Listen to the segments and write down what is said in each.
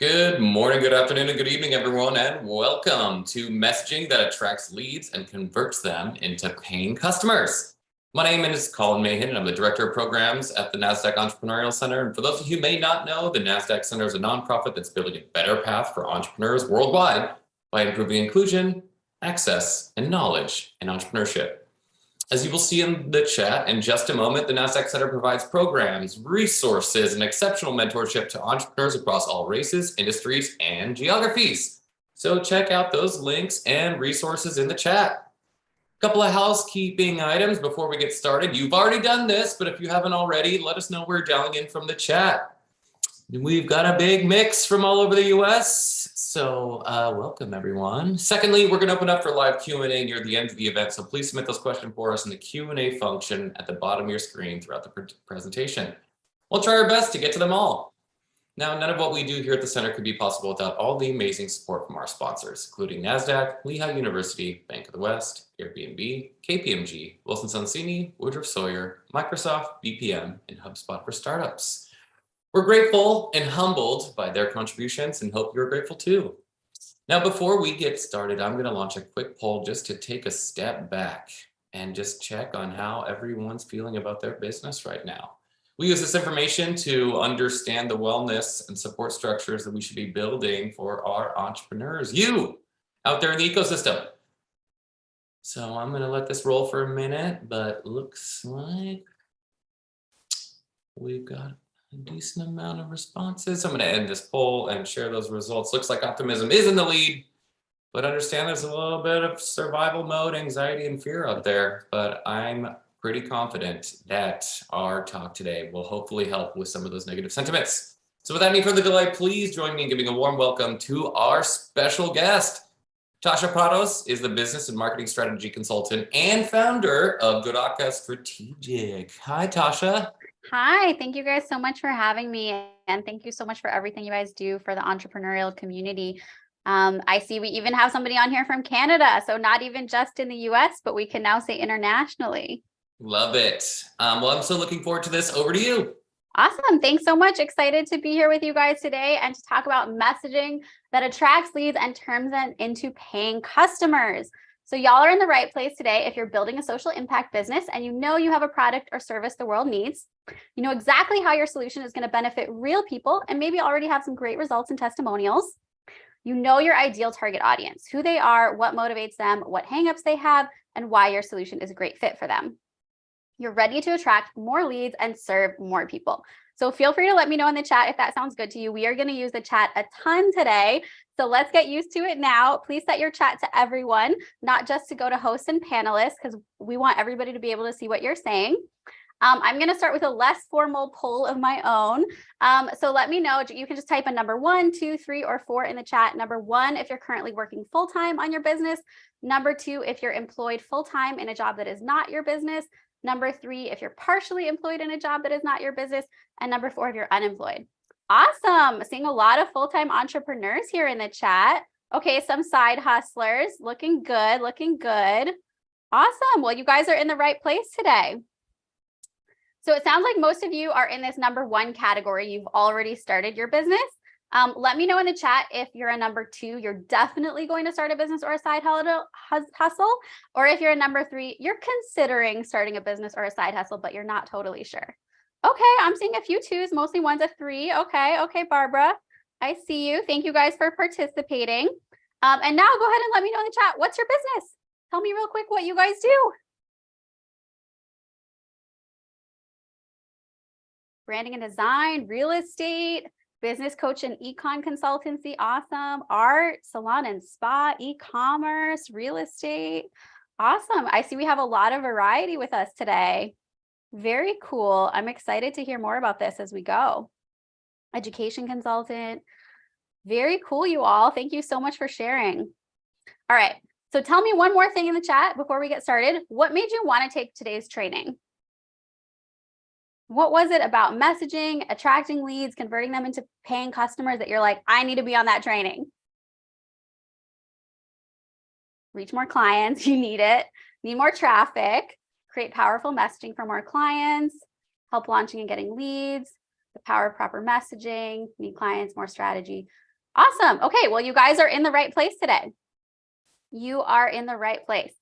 Good morning, good afternoon, and good evening, everyone, and welcome to messaging that attracts leads and converts them into paying customers. My name is Colin Mahan, and I'm the Director of Programs at the NASDAQ Entrepreneurial Center. And for those of you who may not know, the NASDAQ Center is a nonprofit that's building a better path for entrepreneurs worldwide by improving inclusion, access, and knowledge in entrepreneurship. As you will see in the chat in just a moment, the NASDAQ Center provides programs, resources, and exceptional mentorship to entrepreneurs across all races, industries, and geographies. So check out those links and resources in the chat. A couple of housekeeping items before we get started. You've already done this, but if you haven't already, let us know where you're dialing in from the chat. We've got a big mix from all over the US, so welcome everyone. Secondly, we're gonna open up for live Q&A near the end of the event, so please submit those questions for us in the Q&A function at the bottom of your screen throughout the presentation. We'll try our best to get to them all. Now, none of what we do here at the center could be possible without all the amazing support from our sponsors, including NASDAQ, Lehigh University, Bank of the West, Airbnb, KPMG, Wilson Sonsini, Woodruff Sawyer, Microsoft, BPM, and HubSpot for Startups. We're grateful and humbled by their contributions and hope you're grateful too. Now, before we get started, I'm going to launch a quick poll just to take a step back and just check on how everyone's feeling about their business right now. We use this information to understand the wellness and support structures that we should be building for our entrepreneurs, you out there in the ecosystem. So I'm going to let this roll for a minute, but looks like we've got a decent amount of responses. I'm going to end this poll and share those results. Looks like optimism is in the lead, but understand there's a little bit of survival mode, anxiety, and fear out there. But I'm pretty confident that our talk today will hopefully help with some of those negative sentiments. So without any further delay, please join me in giving a warm welcome to our special guest. Tasha Prados is the business and marketing strategy consultant and founder of Godaka Strategic. Hi, Tasha. Hi, thank you guys so much for having me. And thank you so much for everything you guys do for the entrepreneurial community. I see we even have somebody on here from Canada. So not even just in the US, but we can now say internationally. Love it. Well, I'm so looking forward to this. Over to you. Awesome. Thanks so much. Excited to be here with you guys today and to talk about messaging that attracts leads and turns them into paying customers. So y'all are in the right place today if you're building a social impact business and you know you have a product or service the world needs. You know exactly how your solution is going to benefit real people and maybe already have some great results and testimonials. You know your ideal target audience, who they are, what motivates them, what hangups they have, and why your solution is a great fit for them. You're ready to attract more leads and serve more people. So feel free to let me know in the chat if that sounds good to you. We are going to use the chat a ton today. So let's get used to it now. Please set your chat to everyone, not just to go to hosts and panelists, because we want everybody to be able to see what you're saying. I'm going to start with a less formal poll of my own. So let me know. You can just type a number 1, 2, 3, or 4 in the chat. Number 1, if you're currently working full-time on your business. Number 2, if you're employed full-time in a job that is not your business. Number 3, if you're partially employed in a job that is not your business. And number 4, if you're unemployed. Awesome. Seeing a lot of full-time entrepreneurs here in the chat. Okay, some side hustlers. Looking good, looking good. Awesome. Well, you guys are in the right place today. So it sounds like most of you are in this number 1 category. You've already started your business. Let me know in the chat if you're a number 2, you're definitely going to start a business or a side hustle. Or if you're a number 3, you're considering starting a business or a side hustle, but you're not totally sure. Okay, I'm seeing a few 2s, mostly 1s, a 3. Okay, Barbara, I see you. Thank you guys for participating. And now go ahead and let me know in the chat, what's your business? Tell me real quick what you guys do. Branding and design, real estate, business coach and econ consultancy, awesome. Art, salon and spa, e-commerce, real estate, awesome. I see we have a lot of variety with us today. Very cool. I'm excited to hear more about this as we go. Education consultant, very cool, you all. Thank you so much for sharing. All right, so tell me one more thing in the chat before we get started. What made you want to take today's training? What was it about messaging, attracting leads, converting them into paying customers that you're like, I need to be on that training? Reach more clients, you need it. Need more traffic, create powerful messaging for more clients, help launching and getting leads, the power of proper messaging, need clients, more strategy. Awesome. Okay, well, you guys are in the right place today. You are in the right place.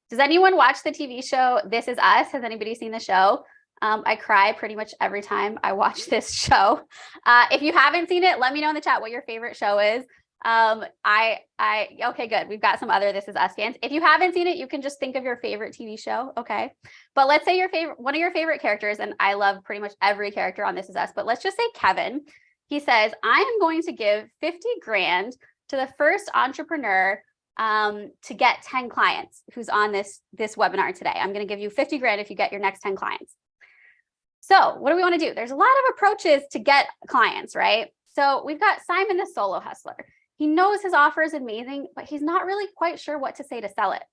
Does anyone watch the TV show This Is Us? Has anybody seen the show? I cry pretty much every time I watch this show. If you haven't seen it, let me know in the chat what your favorite show is. Okay, good. We've got some other This Is Us fans. If you haven't seen it, you can just think of your favorite TV show. Okay. But let's say one of your favorite characters, and I love pretty much every character on This Is Us, but let's just say Kevin. He says, I am going to give 50 grand to the first entrepreneur to get 10 clients who's on this webinar today. I'm going to give you 50 grand if you get your next 10 clients. So what do we want to do? There's a lot of approaches to get clients, right? So we've got Simon, the solo hustler. He knows his offer is amazing, but he's not really quite sure what to say to sell it.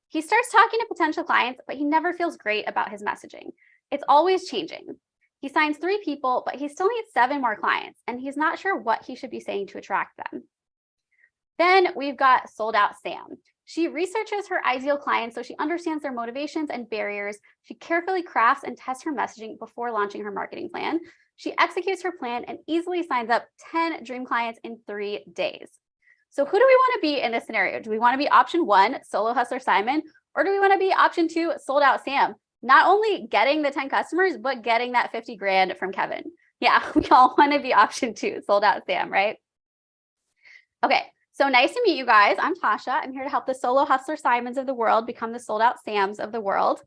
He starts talking to potential clients, but he never feels great about his messaging. It's always changing. He signs 3 people, but he still needs 7 more clients, and he's not sure what he should be saying to attract them. Then we've got Sold Out Sam. She researches her ideal clients so she understands their motivations and barriers. She carefully crafts and tests her messaging before launching her marketing plan. She executes her plan and easily signs up 10 dream clients in 3 days. So who do we want to be in this scenario? Do we want to be option 1, solo hustler Simon, or do we want to be option 2, Sold Out Sam? Not only getting the 10 customers, but getting that 50 grand from Kevin. Yeah, we all want to be option 2, Sold Out Sam, right? Okay. So nice to meet you guys. I'm Tasha. I'm here to help the solo hustler Simons of the world become the sold out Sams of the world.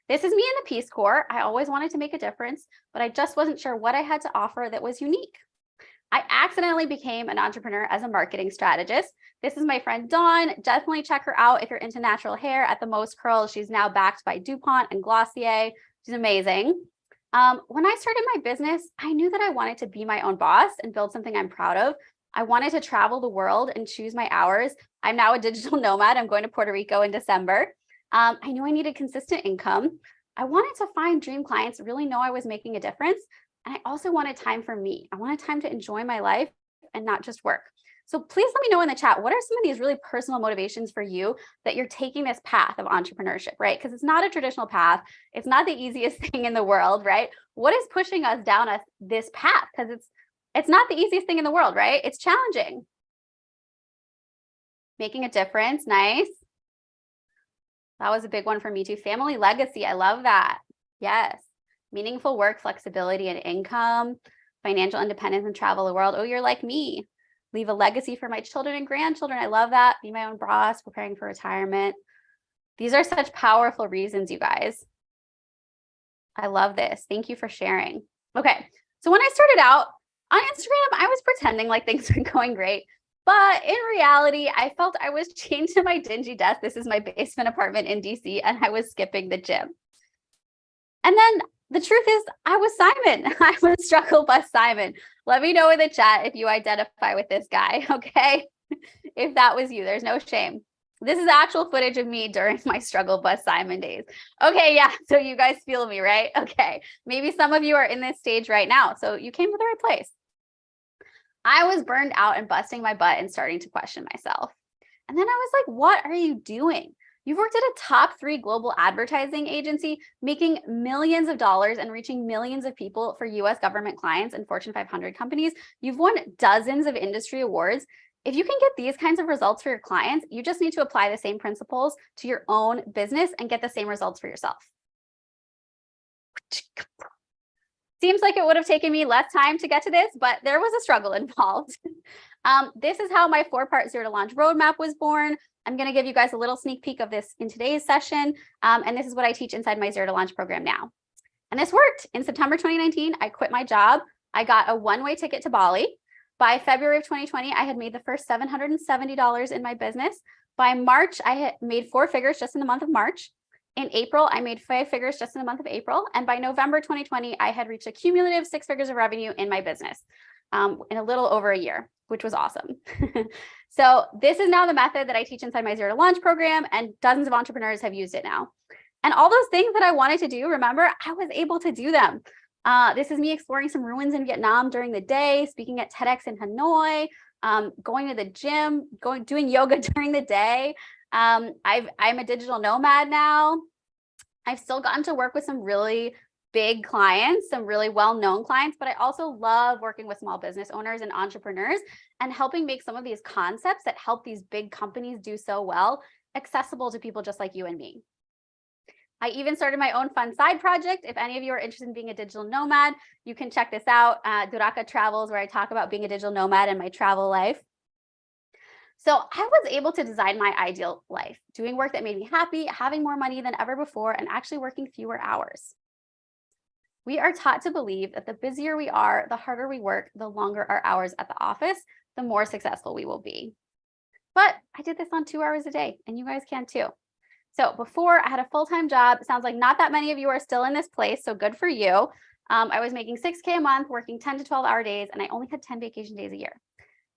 This is me in the Peace Corps. I always wanted to make a difference, but I just wasn't sure what I had to offer that was unique. I accidentally became an entrepreneur as a marketing strategist. This is my friend Dawn. Definitely check her out if you're into natural hair. At the Most Curls, she's now backed by DuPont and Glossier. She's amazing. When I started my business, I knew that I wanted to be my own boss and build something I'm proud of. I wanted to travel the world and choose my hours. I'm now a digital nomad. I'm going to Puerto Rico in December. I knew I needed consistent income. I wanted to find dream clients, really know I was making a difference. And I also wanted time for me. I wanted time to enjoy my life and not just work. So please let me know in the chat, what are some of these really personal motivations for you that you're taking this path of entrepreneurship, right? Because it's not a traditional path. It's not the easiest thing in the world, right? What is pushing us down this path? Because it's not the easiest thing in the world, right? It's challenging. Making a difference. Nice. That was a big one for me too. Family legacy. I love that. Yes. Meaningful work, flexibility and income, financial independence and travel the world. Oh, you're like me. Leave a legacy for my children and grandchildren. I love that. Be my own boss, preparing for retirement. These are such powerful reasons, you guys. I love this. Thank you for sharing. Okay. So when I started out, on Instagram, I was pretending like things were going great, but in reality, I felt I was chained to my dingy desk. This is my basement apartment in DC, and I was skipping the gym. And then the truth is, I was Simon. I was Struggle Bus Simon. Let me know in the chat if you identify with this guy, okay? If that was you, there's no shame. This is actual footage of me during my Struggle Bus Simon days. Okay, yeah, so you guys feel me, right? Okay, maybe some of you are in this stage right now, so you came to the right place. I was burned out and busting my butt and starting to question myself. And then I was like, what are you doing? You've worked at a top 3 global advertising agency, making millions of dollars and reaching millions of people for US government clients and Fortune 500 companies. You've won dozens of industry awards. If you can get these kinds of results for your clients, you just need to apply the same principles to your own business and get the same results for yourself. Seems like it would have taken me less time to get to this, but there was a struggle involved. This is how my 4-part Zero to Launch roadmap was born. I'm going to give you guys a little sneak peek of this in today's session. And this is what I teach inside my Zero to Launch program now. And this worked. In September 2019, I quit my job. I got a one-way ticket to Bali. By February of 2020, I had made the first $770 in my business. By March, I had made 4 figures just in the month of March. In April, I made 5 figures just in the month of April. And by November 2020, I had reached a cumulative 6 figures of revenue in my business in a little over a year, which was awesome. So this is now the method that I teach inside my Zero to Launch program, and dozens of entrepreneurs have used it now. And all those things that I wanted to do, remember, I was able to do them. This is me exploring some ruins in Vietnam during the day, speaking at TEDx in Hanoi, going to the gym, doing yoga during the day. I'm a digital nomad now. I've still gotten to work with some really big clients, some really well-known clients, but I also love working with small business owners and entrepreneurs and helping make some of these concepts that help these big companies do so well accessible to people just like you and me. I even started my own fun side project. If any of you are interested in being a digital nomad, you can check this out at Duraka Travels, where I talk about being a digital nomad and my travel life. So I was able to design my ideal life, doing work that made me happy, having more money than ever before, and actually working fewer hours. We are taught to believe that the busier we are, the harder we work, the longer our hours at the office, the more successful we will be. But I did this on 2 hours a day, and you guys can too. So before I had a full-time job, it sounds like not that many of you are still in this place, so good for you. I was making $6K a month, working 10 to 12-hour days, and I only had 10 vacation days a year.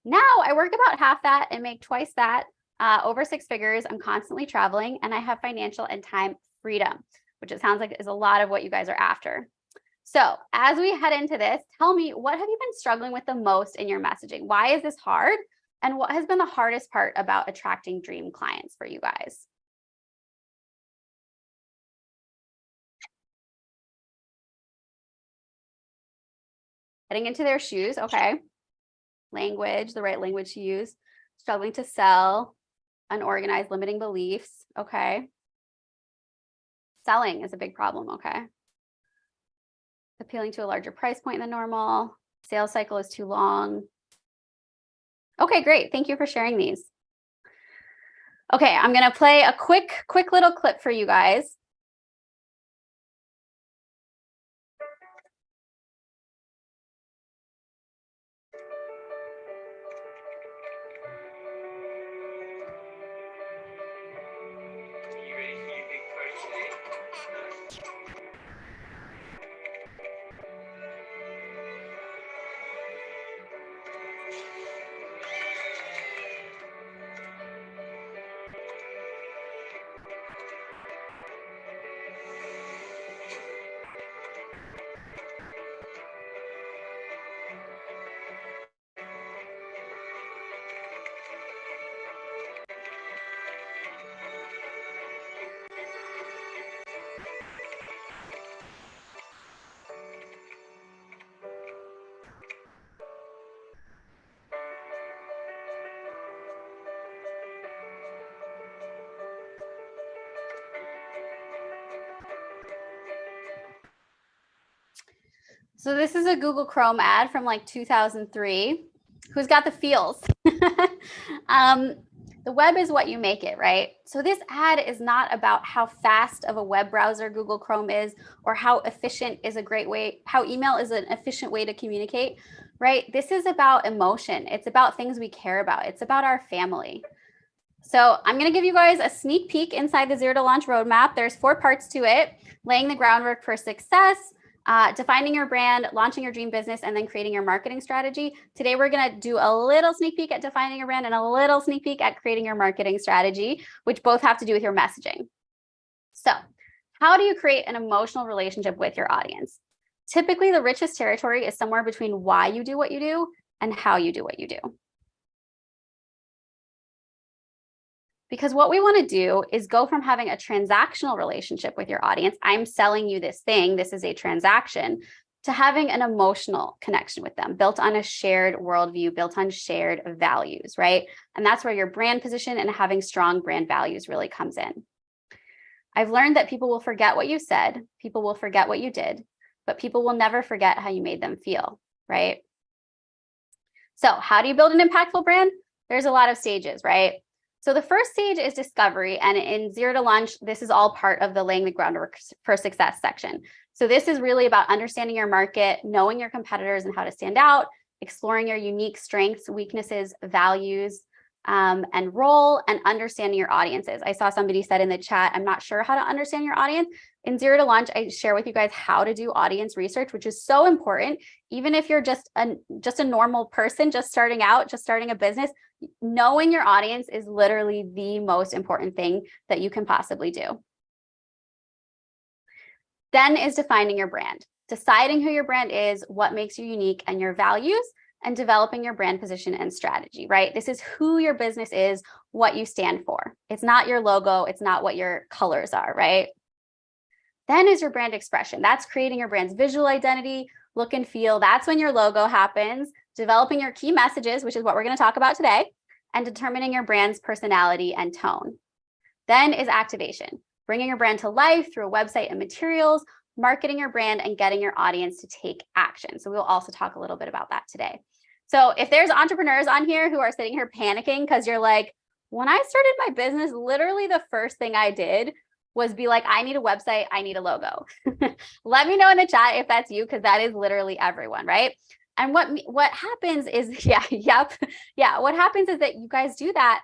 Now I work about half that and make twice that, over 6 figures. I'm constantly traveling, and I have financial and time freedom, which it sounds like is a lot of what you guys are after. So as we head into this, tell me, what have you been struggling with the most in your messaging? Why is this hard? And what has been the hardest part about attracting dream clients for you guys? Getting into their shoes, okay. Language, the right language to use. Struggling to sell, unorganized, limiting beliefs, okay. Selling is a big problem, okay. Appealing to a larger price point than normal. Sales cycle is too long. Okay, great. Thank you for sharing these. Okay, I'm gonna play a quick little clip for you guys. So this is a Google Chrome ad from like 2003. Who's got the feels? The web is what you make it, right? So this ad is not about how fast of a web browser Google Chrome is, or how efficient is a great way, how email is an efficient way to communicate, right? This is about emotion. It's about things we care about. It's about our family. So I'm going to give you guys a sneak peek inside the Zero to Launch roadmap. There's 4 parts to it: laying the groundwork for success, defining your brand, launching your dream business, and then creating your marketing strategy. Today, we're going to do a little sneak peek at defining your brand and a little sneak peek at creating your marketing strategy, which both have to do with your messaging. So how do you create an emotional relationship with your audience? Typically, the richest territory is somewhere between why you do what you do and how you do what you do. Because what we want to do is go from having a transactional relationship with your audience, I'm selling you this thing, this is a transaction, to having an emotional connection with them, built on a shared worldview, built on shared values, right? And that's where your brand position and having strong brand values really comes in. I've learned that people will forget what you said, people will forget what you did, but people will never forget how you made them feel, right? So how do you build an impactful brand? There's a lot of stages, right? So the first stage is discovery, and in Zero to Launch, this is all part of the laying the groundwork for success section. So this is really about understanding your market, knowing your competitors and how to stand out, exploring your unique strengths, weaknesses, values, and role, and understanding your audiences. I saw somebody said in the chat, I'm not sure how to understand your audience. In Zero to Launch, I share with you guys how to do audience research, which is so important. Even if you're just a normal person, just starting out, just starting a business, knowing your audience is literally the most important thing that you can possibly do. Then is defining your brand, deciding who your brand is, what makes you unique, and your values, and developing your brand position and strategy, right? This is who your business is, what you stand for. It's not your logo. It's not what your colors are, right? Then is your brand expression. That's creating your brand's visual identity, look and feel. That's when your logo happens, developing your key messages, which is what we're going to talk about today, and determining your brand's personality and tone. Then is activation, bringing your brand to life through a website and materials, marketing your brand, and getting your audience to take action. So we'll also talk a little bit about that today. So if there's entrepreneurs on here who are sitting here panicking because you're like, when I started my business, literally the first thing I did was be like, I need a website, I need a logo. Let me know in the chat if that's you, because that is literally everyone, right? And what happens is, what happens is that you guys do that,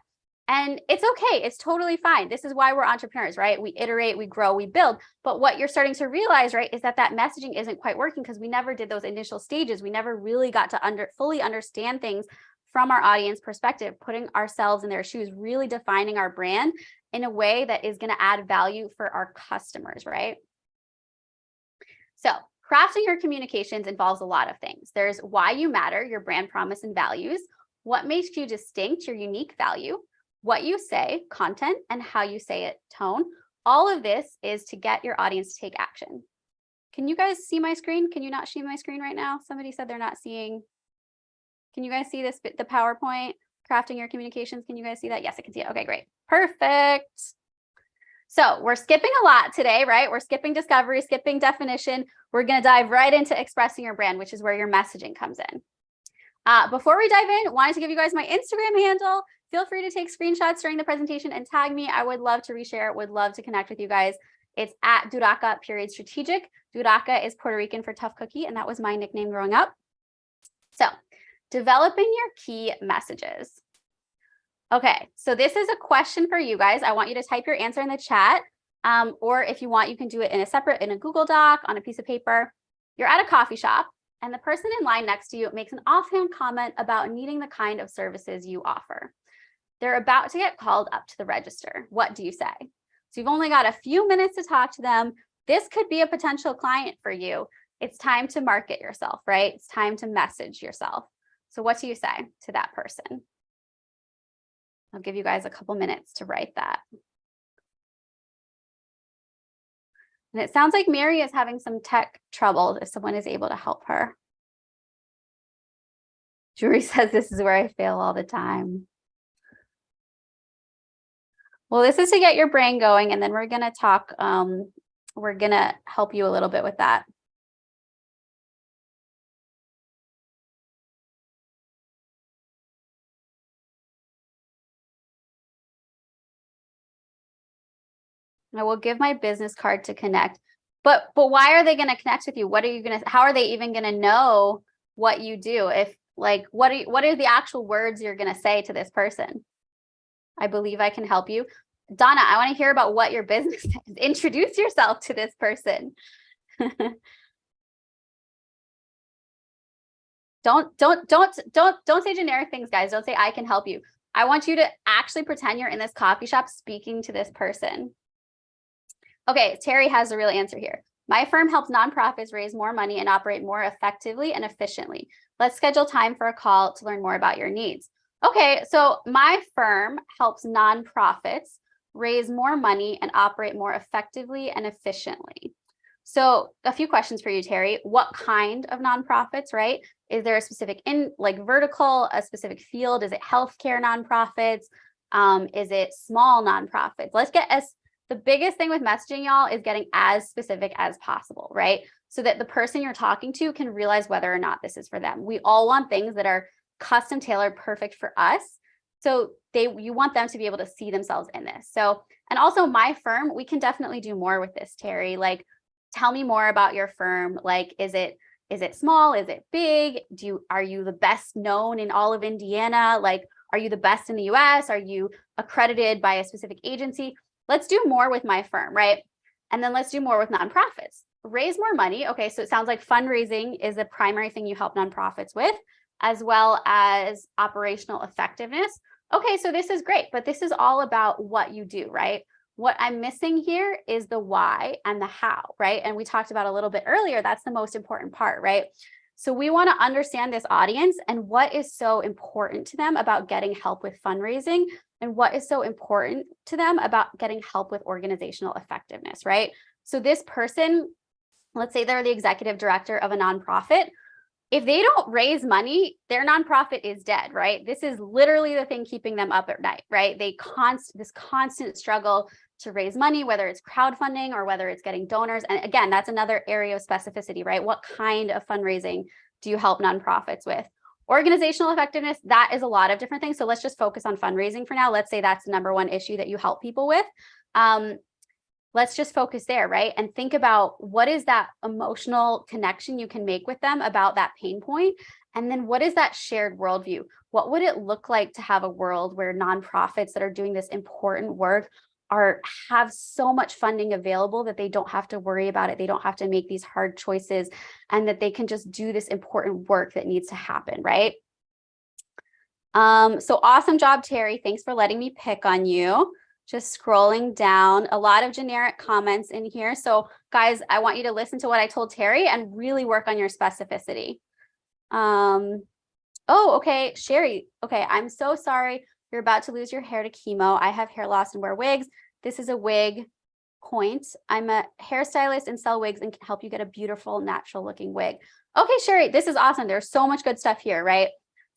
and it's okay. It's totally fine. This is why we're entrepreneurs, right? We iterate, we grow, we build. But what you're starting to realize, right, is that messaging isn't quite working because we never did those initial stages. We never really got to fully understand things from our audience perspective, putting ourselves in their shoes, really defining our brand in a way that is going to add value for our customers, right? So crafting your communications involves a lot of things. There's why you matter, your brand promise and values, what makes you distinct, your unique value, what you say, content, and how you say it, tone. All of this is to get your audience to take action. Can you guys see my screen? Can you not see my screen right now? Somebody said they're not seeing. Can you guys see this, the PowerPoint, crafting your communications? Can you guys see that? Yes, I can see it. Okay, great. Perfect. So we're skipping a lot today, right? We're skipping discovery, skipping definition. We're going to dive right into expressing your brand, which is where your messaging comes in. Before we dive in, wanted to give you guys my Instagram handle. Feel free to take screenshots during the presentation and tag me. I would love to reshare it, would love to connect with you guys. It's at Duraca_strategic. Duraca is Puerto Rican for tough cookie, and that was my nickname growing up. So developing your key messages. Okay, so this is a question for you guys. I want you to type your answer in the chat, or if you want, you can do it in a Google Doc, on a piece of paper. You're at a coffee shop, and the person in line next to you makes an offhand comment about needing the kind of services you offer. They're about to get called up to the register. What do you say? So you've only got a few minutes to talk to them. This could be a potential client for you. It's time to market yourself, right? It's time to message yourself. So what do you say to that person? I'll give you guys a couple minutes to write that. And it sounds like Mary is having some tech trouble, if someone is able to help her. Jury says this is where I fail all the time. Well, this is to get your brain going, and then we're going to talk, we're going to help you a little bit with that. I will give my business card to connect. But why are they going to connect with you? What are you going to, how are they even going to know what you do? If like, what are the actual words you're going to say to this person? I believe I can help you. Donna, I want to hear about what your business is. Introduce yourself to this person. Don't say generic things, guys. Don't say I can help you. I want you to actually pretend you're in this coffee shop speaking to this person. Okay, Terry has the real answer here. My firm helps nonprofits raise more money and operate more effectively and efficiently. Let's schedule time for a call to learn more about your needs. Okay, so my firm helps nonprofits raise more money and operate more effectively and efficiently. So a few questions for you, Terry. What kind of nonprofits, right? Is there a specific vertical, a specific field? Is it healthcare nonprofits? Is it small nonprofits? Let's get the biggest thing with messaging, y'all, is getting as specific as possible, right? So that the person you're talking to can realize whether or not this is for them. We all want things that are custom tailored, perfect for us. So you want them to be able to see themselves in this. So, and also my firm, we can definitely do more with this, Terry. Like, tell me more about your firm. Like, is it small? Is it big? Are you the best known in all of Indiana? Like, are you the best in the US? Are you accredited by a specific agency? Let's do more with my firm, right? And then let's do more with nonprofits. Raise more money. Okay, so it sounds like fundraising is the primary thing you help nonprofits with, as well as operational effectiveness. Okay, so this is great, but this is all about what you do, right? What I'm missing here is the why and the how, right? And we talked about a little bit earlier, that's the most important part, right? So we want to understand this audience and what is so important to them about getting help with fundraising, and what is so important to them about getting help with organizational effectiveness, right? So this person, let's say they're the executive director of a nonprofit. If they don't raise money, their nonprofit is dead, right? This is literally the thing keeping them up at night, right? This constant struggle to raise money, whether it's crowdfunding or whether it's getting donors. And again, that's another area of specificity, right? What kind of fundraising do you help nonprofits with? Organizational effectiveness, that is a lot of different things. So let's just focus on fundraising for now. Let's say that's the number one issue that you help people with. Let's just focus there, right? And think about what is that emotional connection you can make with them about that pain point? And then what is that shared worldview? What would it look like to have a world where nonprofits that are doing this important work have so much funding available that they don't have to worry about it. They don't have to make these hard choices, and that they can just do this important work that needs to happen, right? So awesome job, Terry. Thanks for letting me pick on you. Just scrolling down, a lot of generic comments in here. So guys, I want you to listen to what I told Terry and really work on your specificity. Oh, okay, Sherry. Okay, I'm so sorry. You're about to lose your hair to chemo. I have hair loss and wear wigs. This is a wig point. I'm a hairstylist and sell wigs and can help you get a beautiful, natural looking wig. Okay, Sherry, this is awesome. There's so much good stuff here, right?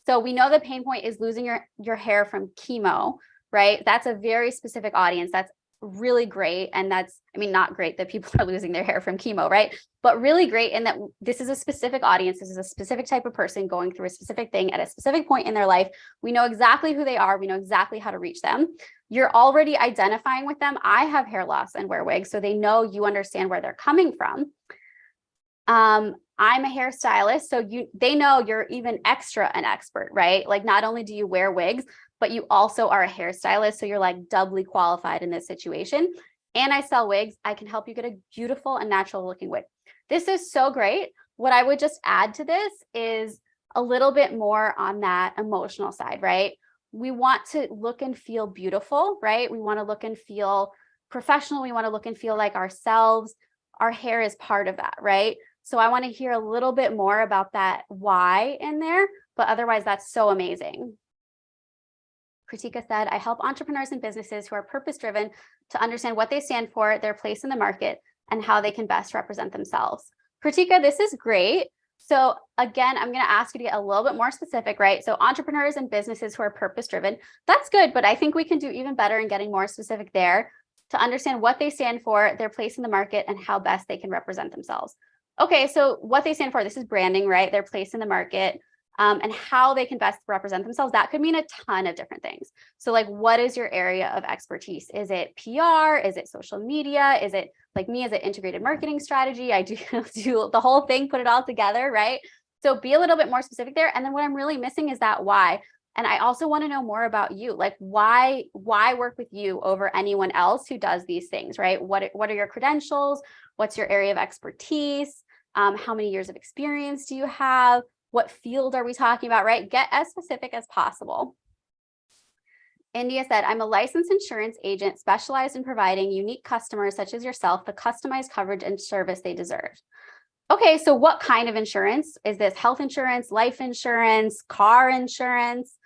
So we know the pain point is losing your hair from chemo, right? That's a very specific audience. That's really great. And that's, I mean, not great that people are losing their hair from chemo, right? But really great in that this is a specific audience. This is a specific type of person going through a specific thing at a specific point in their life. We know exactly who they are. We know exactly how to reach them. You're already identifying with them. I have hair loss and wear wigs, so they know you understand where they're coming from. I'm a hairstylist, so they know you're even extra an expert, right? Like not only do you wear wigs, but you also are a hairstylist. So you're like doubly qualified in this situation. And I sell wigs. I can help you get a beautiful and natural looking wig. This is so great. What I would just add to this is a little bit more on that emotional side, right? We want to look and feel beautiful, right? We want to look and feel professional. We want to look and feel like ourselves. Our hair is part of that, right? So I want to hear a little bit more about that why in there, but otherwise that's so amazing. Kritika said, I help entrepreneurs and businesses who are purpose-driven to understand what they stand for, their place in the market, and how they can best represent themselves. Kritika, this is great. So again, I'm going to ask you to get a little bit more specific, right? So entrepreneurs and businesses who are purpose-driven, that's good, but I think we can do even better in getting more specific there to understand what they stand for, their place in the market, and how best they can represent themselves. Okay, so what they stand for, this is branding, right? Their place in the market. And how they can best represent themselves. That could mean a ton of different things. So like, what is your area of expertise? Is it PR? Is it social media? Is it like me, is it integrated marketing strategy? I do the whole thing, put it all together, right? So be a little bit more specific there. And then what I'm really missing is that why. And I also want to know more about you. Like why work with you over anyone else who does these things, right? What are your credentials? What's your area of expertise? How many years of experience do you have? What field are we talking about, right? Get as specific as possible. India said, I'm a licensed insurance agent specialized in providing unique customers such as yourself the customized coverage and service they deserve. Okay, so what kind of insurance? Is this health insurance, life insurance, car insurance?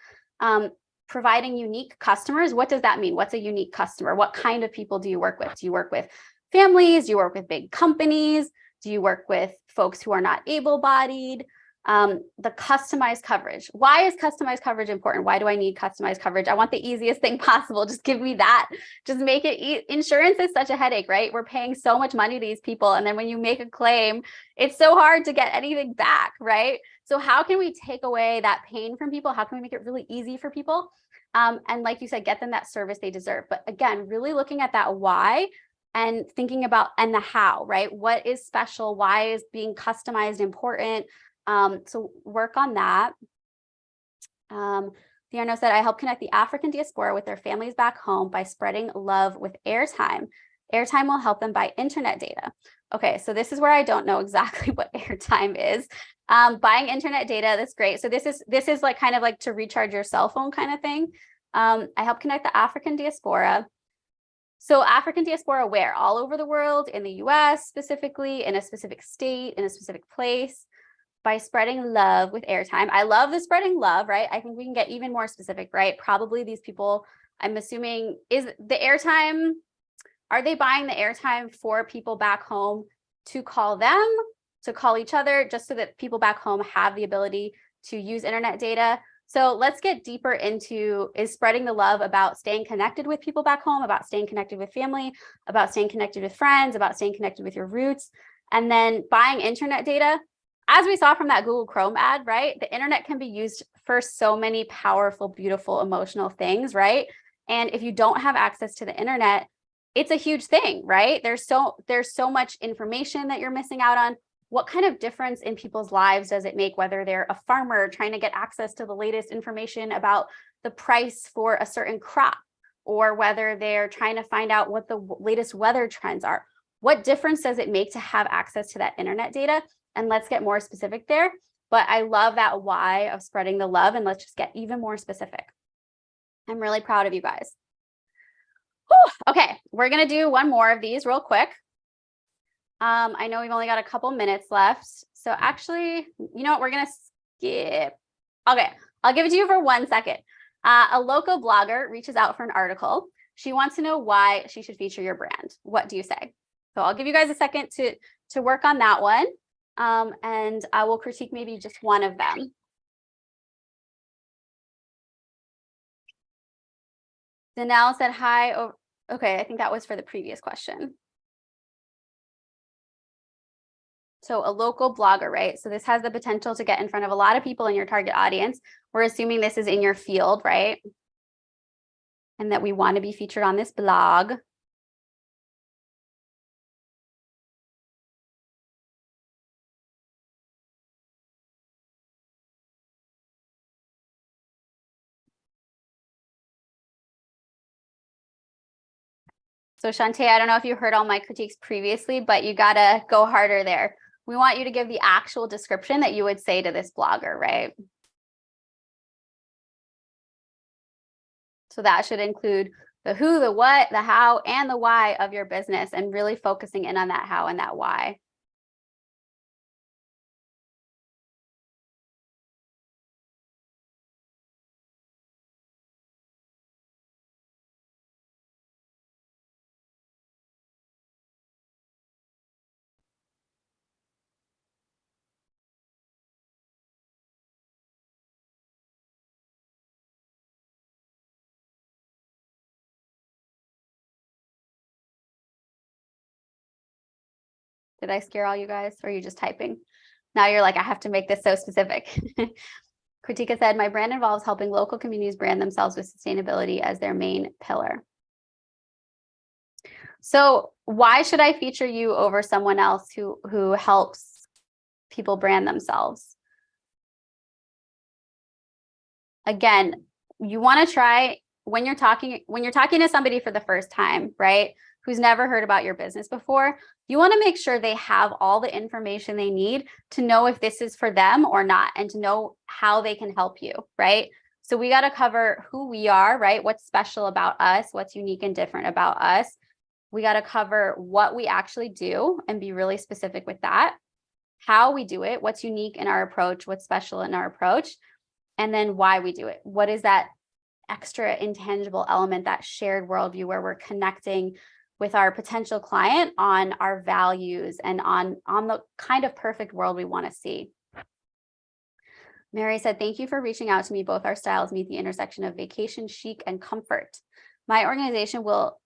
Providing unique customers, what does that mean? What's a unique customer? What kind of people do you work with? Do you work with families? Do you work with big companies? Do you work with folks who are not able-bodied? The customized coverage. Why is customized coverage important? Why do I need customized coverage? I want the easiest thing possible. Just give me that. Just make it insurance is such a headache, right? We're paying so much money to these people. And then when you make a claim, it's so hard to get anything back, right? So how can we take away that pain from people? How can we make it really easy for people? And like you said, get them that service they deserve. But again, really looking at that why and thinking about and the how, right? What is special? Why is being customized important? So work on that. Thierno said, I help connect the African diaspora with their families back home by spreading love with airtime. Airtime will help them buy internet data. Okay, so this is where I don't know exactly what airtime is. Buying internet data, that's great. So this is like kind of like to recharge your cell phone kind of thing. I help connect the African diaspora. So African diaspora where? All over the world, in the US specifically, in a specific state, in a specific place. By spreading love with airtime. I love the spreading love, right? I think we can get even more specific, right? Probably these people, I'm assuming, is the airtime Are they buying the airtime for people back home to call them, to call each other, just so that people back home have the ability to use internet data? So let's get deeper into, is spreading the love about staying connected with people back home, about staying connected with family, about staying connected with friends, about staying connected with your roots, and then buying internet data. As we saw from that Google Chrome ad, right? The internet can be used for so many powerful, beautiful, emotional things, right? And if you don't have access to the internet, it's a huge thing, right? There's so much information that you're missing out on. What kind of difference in people's lives does it make, whether they're a farmer trying to get access to the latest information about the price for a certain crop, or whether they're trying to find out what the latest weather trends are? What difference does it make to have access to that internet data? And let's get more specific there. But I love that why of spreading the love, and let's just get even more specific. I'm really proud of you guys. Whew. Okay, we're gonna do one more of these real quick. I know we've only got a couple minutes left. So actually, you know what, we're gonna skip. Okay, I'll give it to you for 1 second. A local blogger reaches out for an article. She wants to know why she should feature your brand. What do you say? So I'll give you guys a second to work on that one. And I will critique maybe just one of them. Danelle said hi. Oh, okay, I think that was for the previous question. So a local blogger, right? So this has the potential to get in front of a lot of people in your target audience. We're assuming this is in your field, right? And that we want to be featured on this blog. So Shantae, I don't know if you heard all my critiques previously, but you gotta go harder there. We want you to give the actual description that you would say to this blogger, right? So that should include the who, the what, the how, and the why of your business, and really focusing in on that how and that why. Did I scare all you guys, or are you just typing? Now you're like, I have to make this so specific. Kritika said, my brand involves helping local communities brand themselves with sustainability as their main pillar. So why should I feature you over someone else who helps people brand themselves? Again, you want to try when you're talking to somebody for the first time, right? Who's never heard about your business before, you want to make sure they have all the information they need to know if this is for them or not, and to know how they can help you, right? So we got to cover who we are, right? What's special about us, what's unique and different about us. We got to cover what we actually do and be really specific with that, how we do it, what's unique in our approach, what's special in our approach, and then why we do it. What is that extra intangible element, that shared worldview where we're connecting with our potential client on our values and on the kind of perfect world we want to see. Mary said, thank you for reaching out to me. Both our styles meet the intersection of vacation, chic, and comfort. My organization will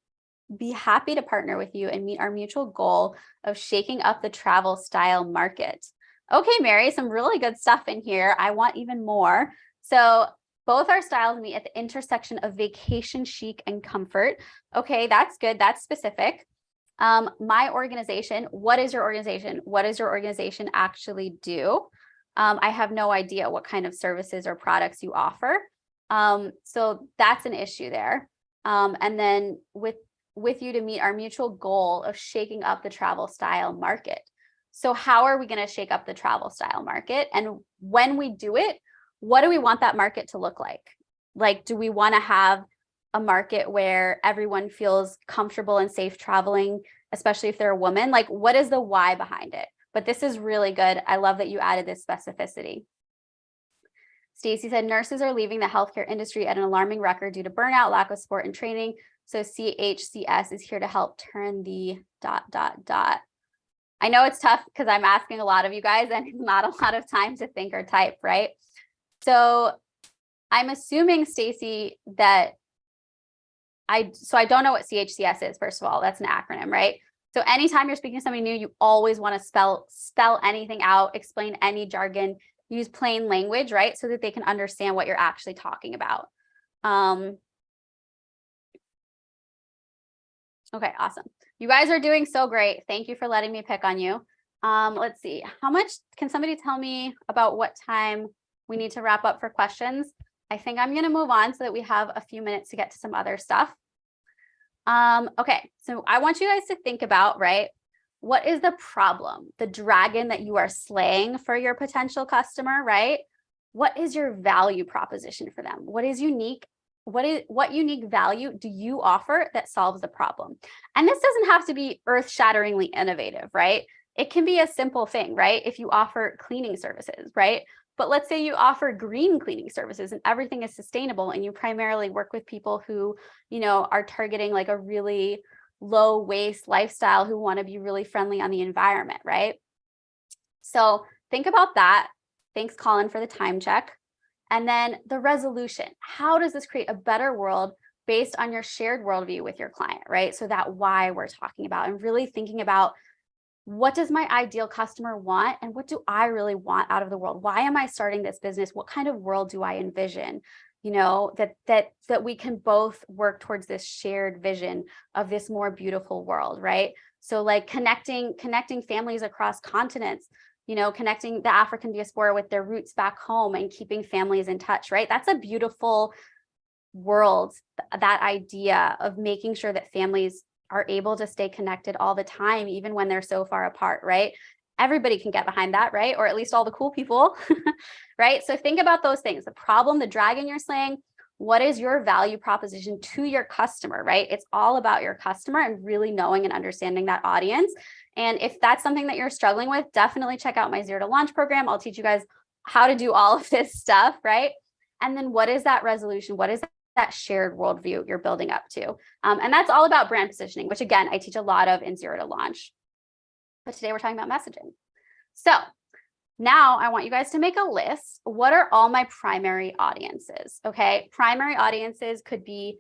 be happy to partner with you and meet our mutual goal of shaking up the travel style market. Okay, Mary, some really good stuff in here. I want even more. So both our styles meet at the intersection of vacation, chic, and comfort. Okay, that's good. That's specific. My organization, what is your organization? What does your organization actually do? I have no idea what kind of services or products you offer. So that's an issue there. And then with you to meet our mutual goal of shaking up the travel style market. So how are we going to shake up the travel style market? And when we do it, what do we want that market to look like? Like, do we want to have a market where everyone feels comfortable and safe traveling, especially if they're a woman? Like, what is the why behind it? But this is really good. I love that you added this specificity. Stacy said, nurses are leaving the healthcare industry at an alarming record due to burnout, lack of support and training. So CHCS is here to help turn the ... I know it's tough because I'm asking a lot of you guys and not a lot of time to think or type, right? So I'm assuming, Stacy, that I don't know what CHCS is, first of all. That's an acronym, right? So anytime you're speaking to somebody new, you always want to spell anything out, explain any jargon, use plain language, right? So that they can understand what you're actually talking about. Okay, awesome. You guys are doing so great. Thank you for letting me pick on you. Let's see. How much can somebody tell me about what time we need to wrap up for questions? I think I'm going to move on so that we have a few minutes to get to some other stuff. Okay, so I want you guys to think about, right? What is the problem, the dragon that you are slaying for your potential customer, right? What is your value proposition for them? What is unique? What unique value do you offer that solves the problem? And this doesn't have to be earth-shatteringly innovative, right? It can be a simple thing, right? If you offer cleaning services, right? But let's say you offer green cleaning services and everything is sustainable and you primarily work with people who, you know, are targeting like a really low waste lifestyle, who want to be really friendly on the environment, right? So think about that. Thanks, Colin, for the time check. And then the resolution. How does this create a better world based on your shared worldview with your client, right? So that why we're talking about, and really thinking about, what does my ideal customer want and what do I really want out of the world? Why am I starting this business? What kind of world do I envision? You know, that we can both work towards this shared vision of this more beautiful world, right? So like connecting families across continents, you know, connecting the African diaspora with their roots back home and keeping families in touch, right? That's a beautiful world, that idea of making sure that families are able to stay connected all the time, even when they're so far apart, right? Everybody can get behind that, right? Or at least all the cool people, right? So think about those things, the problem, the dragon you're slaying. What is your value proposition to your customer, right? It's all about your customer and really knowing and understanding that audience. And if that's something that you're struggling with, definitely check out my 0 to Launch program. I'll teach you guys how to do all of this stuff, right? And then what is that resolution? What is that shared worldview you're building up to? And that's all about brand positioning, which again, I teach a lot of in 0 to Launch. But today we're talking about messaging. So now I want you guys to make a list. What are all my primary audiences? Okay, primary audiences could be,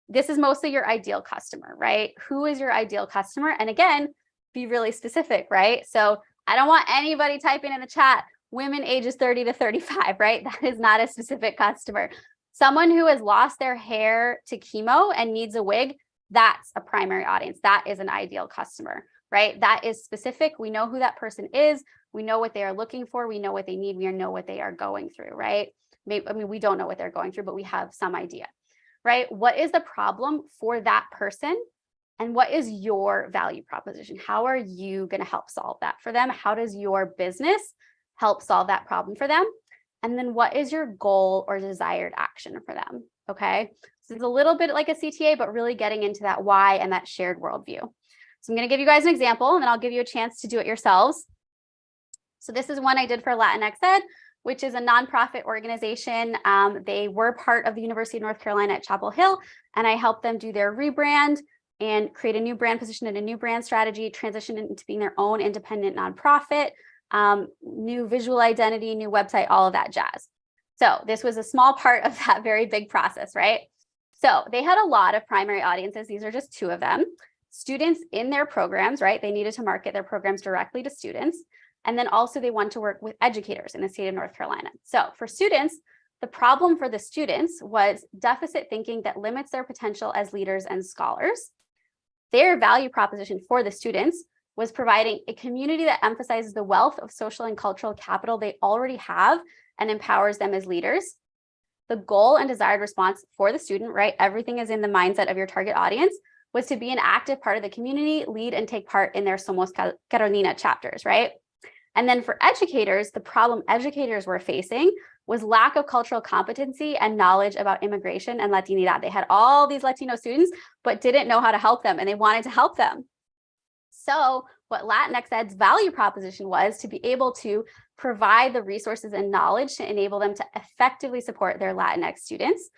this is mostly your ideal customer, right? Who is your ideal customer? And again, be really specific, right? So I don't want anybody typing in the chat, women ages 30 to 35, right? That is not a specific customer. Someone who has lost their hair to chemo and needs a wig, that's a primary audience. That is an ideal customer, right? That is specific. We know who that person is. We know what they are looking for. We know what they need. We know what they are going through, right? Maybe, I mean, we don't know what they're going through, but we have some idea, right? What is the problem for that person? And what is your value proposition? How are you going to help solve that for them? How does your business help solve that problem for them? And then what is your goal or desired action for them? Okay, so it's a little bit like a CTA, but really getting into that why and that shared worldview. So I'm going to give you guys an example, and then I'll give you a chance to do it yourselves. So this is one I did for Latinx Ed, which is a nonprofit organization. They were part of the University of North Carolina at Chapel Hill, and I helped them do their rebrand and create a new brand position and a new brand strategy, transition into being their own independent nonprofit, new visual identity, new website, all of that jazz. So this was a small part of that very big process, right? So they had a lot of primary audiences. These are just two of them. Students in their programs, right? They needed to market their programs directly to students. And then also they want to work with educators in the state of North Carolina. So for students, the problem for the students was deficit thinking that limits their potential as leaders and scholars. Their value proposition for the students was providing a community that emphasizes the wealth of social and cultural capital they already have and empowers them as leaders. The goal and desired response for the student, right? Everything is in the mindset of your target audience, was to be an active part of the community, lead and take part in their Somos Carolina chapters, right? And then for educators, the problem educators were facing was lack of cultural competency and knowledge about immigration and Latinidad. They had all these Latino students, but didn't know how to help them, and they wanted to help them. So what Latinx Ed's value proposition was to be able to provide the resources and knowledge to enable them to effectively support their Latinx students.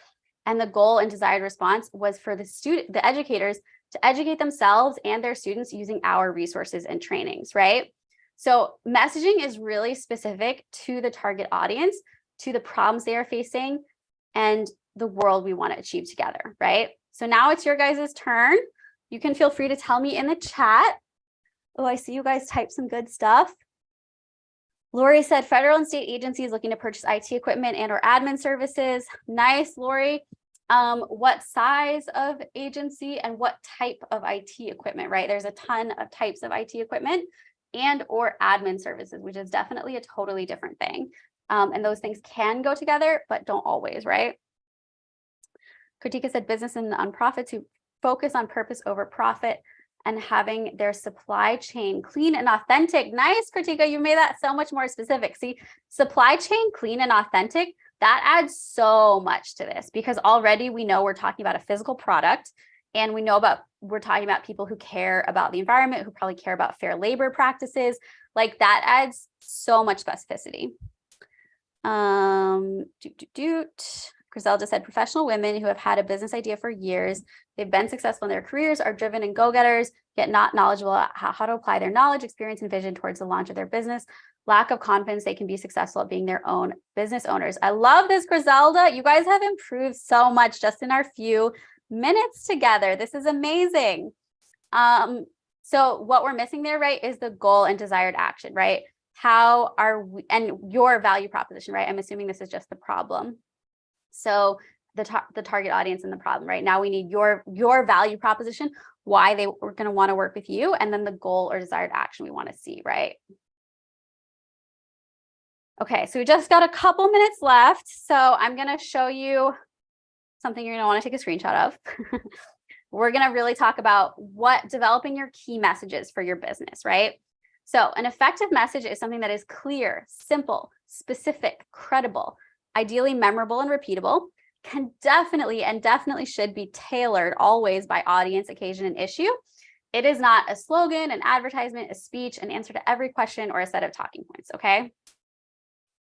And the goal and desired response was for the educators to educate themselves and their students using our resources and trainings, right? So messaging is really specific to the target audience, to the problems they are facing, and the world we want to achieve together, right? So now it's your guys' turn. You can feel free to tell me in the chat. Oh, I see you guys type some good stuff. Lori said federal and state agencies looking to purchase IT equipment and or admin services. Nice, Lori. What size of agency and what type of IT equipment, right? There's a ton of types of IT equipment and or admin services, which is definitely a totally different thing. And those things can go together, but don't always, right? Kritika said business and nonprofits who focus on purpose over profit and having their supply chain clean and authentic. Nice, Kritika, you made that so much more specific. See, supply chain clean and authentic, that adds so much to this because already we know we're talking about a physical product and we're talking about people who care about the environment, who probably care about fair labor practices. Like that adds so much specificity. Griselda said professional women who have had a business idea for years, they've been successful in their careers, are driven and go-getters, yet not knowledgeable about how to apply their knowledge, experience, and vision towards the launch of their business. Lack of confidence, they can be successful at being their own business owners. I love this, Griselda. You guys have improved so much just in our few minutes together. This is amazing. So what we're missing there, right, is the goal and desired action, right? How are we, and your value proposition, right? I'm assuming this is just the problem. So the target audience and the problem, right? Now we need your value proposition, why they were going to want to work with you, and then the goal or desired action we want to see, right? Okay, so we just got a couple minutes left. So I'm going to show you something you're going to want to take a screenshot of. We're going to really talk about what developing your key messages for your business, right? So an effective message is something that is clear, simple, specific, credible, ideally memorable and repeatable, can definitely should be tailored always by audience, occasion, and issue. It is not a slogan, an advertisement, a speech, an answer to every question, or a set of talking points, okay?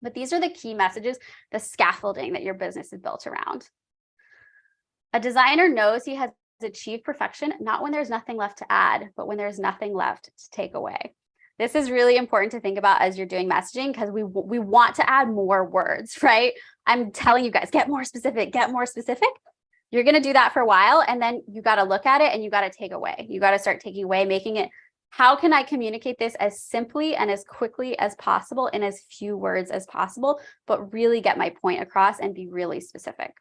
But these are the key messages, the scaffolding that your business is built around. A designer knows he has achieved perfection, not when there's nothing left to add, but when there's nothing left to take away. This is really important to think about as you're doing messaging because we want to add more words, right? I'm telling you guys, get more specific, get more specific. You're going to do that for a while and then you got to look at it and you got to take away. You got to start taking away, making it, how can I communicate this as simply and as quickly as possible in as few words as possible, but really get my point across and be really specific.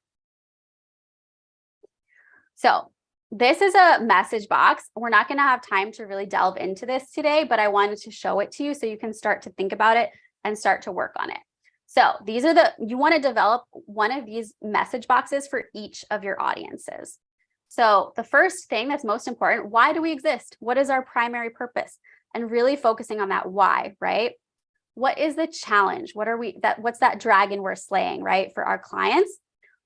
So this is a message box. We're not going to have time to really delve into this today, but I wanted to show it to you so you can start to think about it and start to work on it. So these are you want to develop one of these message boxes for each of your audiences. So the first thing that's most important, why do we exist? What is our primary purpose? And really focusing on that why, right? What is the challenge? What's that dragon we're slaying, right? For our clients,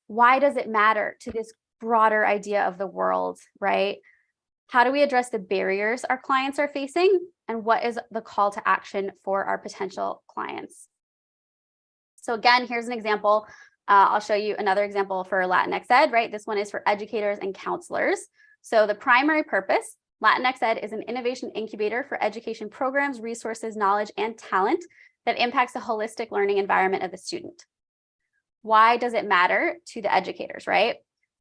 why does it matter to this broader idea of the world, right? How do we address the barriers our clients are facing? And what is the call to action for our potential clients? So again, here's an example. I'll show you another example for Latinx Ed, right? This one is for educators and counselors. So the primary purpose, Latinx Ed is an innovation incubator for education programs, resources, knowledge, and talent that impacts the holistic learning environment of the student. Why does it matter to the educators, right?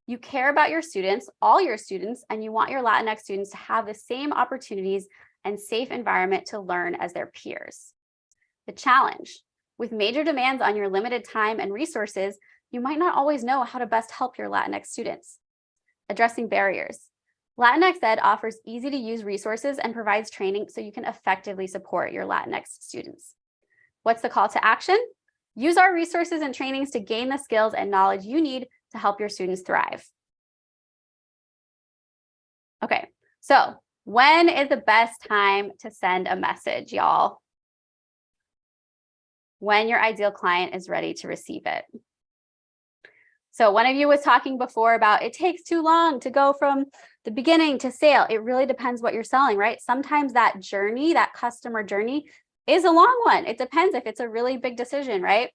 You care about your students, all your students, and you want your Latinx students to have the same opportunities and safe environment to learn as their peers. The challenge, with major demands on your limited time and resources, you might not always know how to best help your Latinx students. Addressing barriers. Latinx Ed offers easy to use resources and provides training so you can effectively support your Latinx students. What's the call to action? Use our resources and trainings to gain the skills and knowledge you need to help your students thrive. Okay, so when is the best time to send a message, y'all? When your ideal client is ready to receive it. So one of you was talking before about it takes too long to go from the beginning to sale. It really depends what you're selling, right? Sometimes that journey, that customer journey is a long one. It depends if it's a really big decision, right?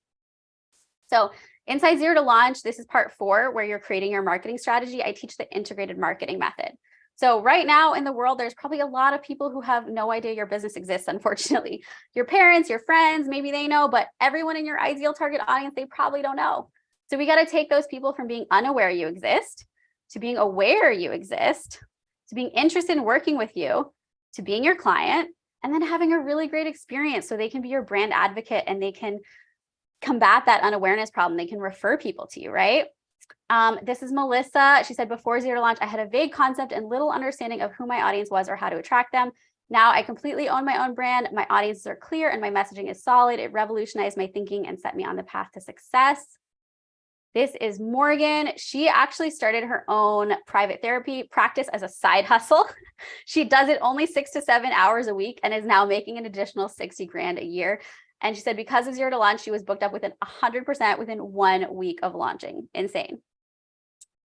So Inside Zero to Launch, this is part 4, where you're creating your marketing strategy. I teach the integrated marketing method. So right now in the world, there's probably a lot of people who have no idea your business exists, unfortunately. Your parents, your friends, maybe they know, but everyone in your ideal target audience, they probably don't know. So we got to take those people from being unaware you exist, to being aware you exist, to being interested in working with you, to being your client, and then having a really great experience so they can be your brand advocate and they can combat that unawareness problem. They can refer people to you, right? This is Melissa. She said, before Zero to Launch, I had a vague concept and little understanding of who my audience was or how to attract them. Now I completely own my own brand. My audiences are clear and my messaging is solid. It revolutionized my thinking and set me on the path to success. This is Morgan. She actually started her own private therapy practice as a side hustle. She does it only 6 to 7 hours a week and is now making an additional 60 grand a year. And she said, because of Zero to Launch, she was booked up within 100% within 1 week of launching. Insane.